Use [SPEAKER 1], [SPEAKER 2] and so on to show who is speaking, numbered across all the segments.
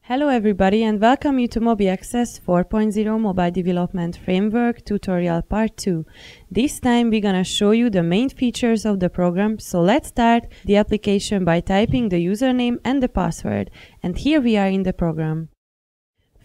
[SPEAKER 1] Hello everybody and welcome you to MobiAccess 4.0 Mobile Development Framework Tutorial Part 2. This time we're gonna show you the main features of the program, so let's start the application by typing the username and the password. And here we are in the program.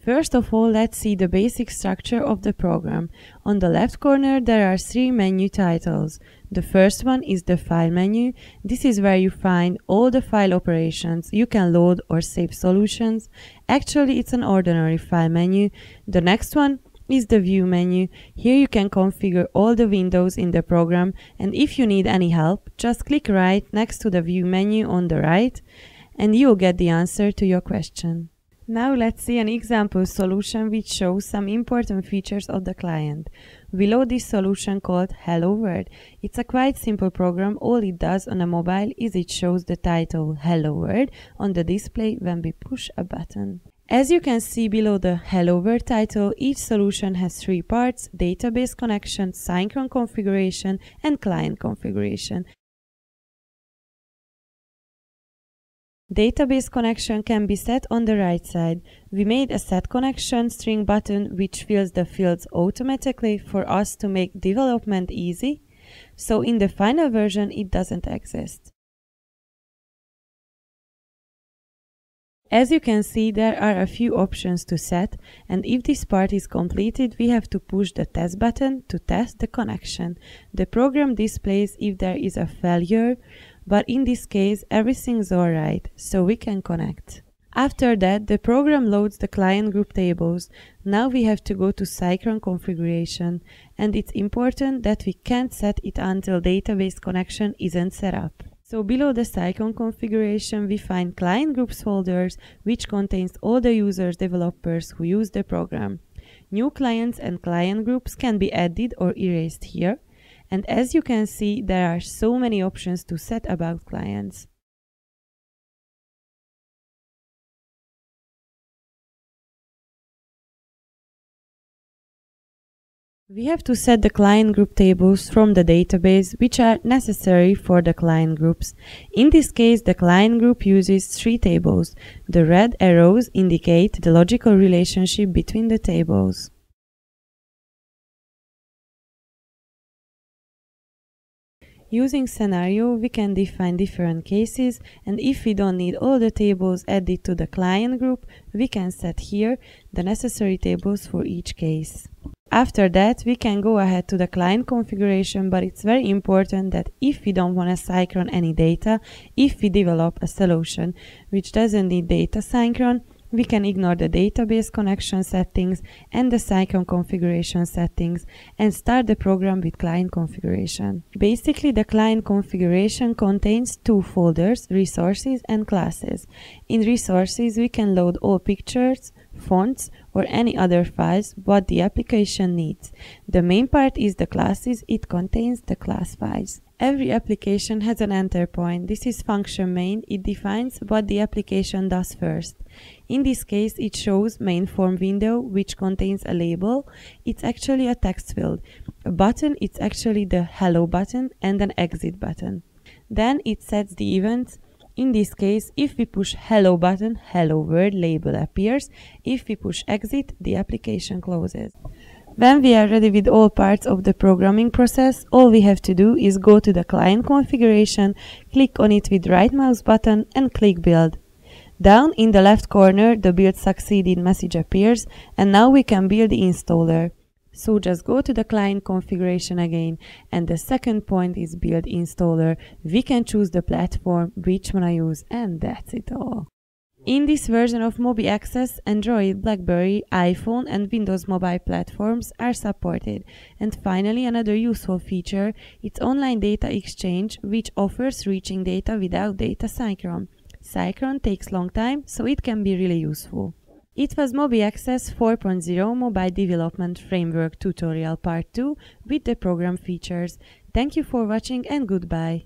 [SPEAKER 1] First of all, let's see the basic structure of the program. On the left corner there are three menu titles. The first one is the File menu. This is where you find all the file operations. You can load or save solutions. Actually, it's an ordinary file menu. The next one is the View menu. Here you can configure all the windows in the program, and if you need any help, just click right next to the View menu on the right and you'll get the answer to your question. Now let's see an example solution which shows some important features of the client. We load this solution called Hello World. It's a quite simple program. All it does on a mobile is it shows the title Hello World on the display when we push a button. As you can see below the Hello World title, each solution has three parts: database connection, synchron configuration, and client configuration. Database connection can be set on the right side. We made a set connection string button which fills the fields automatically for us to make development easy. So in the final version it doesn't exist. As you can see, there are a few options to set, and if this part is completed we have to push the test button to test the connection. The program displays if there is a failure, but in this case everything's alright, so we can connect. After that, the program loads the client group tables. Now we have to go to synchron configuration, and it's important that we can't set it until database connection isn't set up. So below the synchron configuration we find client groups folders which contains all the users developers who use the program. New clients and client groups can be added or erased here. And as you can see, there are so many options to set about clients. We have to set the client group tables from the database which are necessary for the client groups. In this case, the client group uses three tables. The red arrows indicate the logical relationship between the tables. Using scenario, we can define different cases, and if we don't need all the tables added to the client group, we can set here the necessary tables for each case. After that, we can go ahead to the client configuration, but it's very important that if we don't want to synchron any data, if we develop a solution which doesn't need data synchron, we can ignore the database connection settings and the synchron configuration settings and start the program with client configuration. Basically, the client configuration contains two folders, resources and classes. In resources, we can load all pictures, fonts, or any other files what the application needs. The main part is the classes. It contains the class files. Every application has an enter point. This is function main. It defines what the application does first. In this case, it shows main form window which contains a label. It's actually a text field. A button, it's actually the hello button, and an exit button. Then it sets the events. In this case, if we push hello button, hello world label appears. If we push exit, the application closes. When we are ready with all parts of the programming process, all we have to do is go to the client configuration, click on it with right mouse button and click build. Down in the left corner, the build succeeded message appears, and now we can build the installer. So just go to the client configuration again, and the second point is build installer. We can choose the platform which one I use, and that's it all. In this version of MobiAccess, Android, BlackBerry, iPhone and Windows mobile platforms are supported. And finally, another useful feature, it's online data exchange which offers reaching data without data synchron. Synchron takes long time, so it can be really useful. It was MobiAccess 4.0 Mobile Development Framework Tutorial Part 2 with the program features. Thank you for watching and goodbye.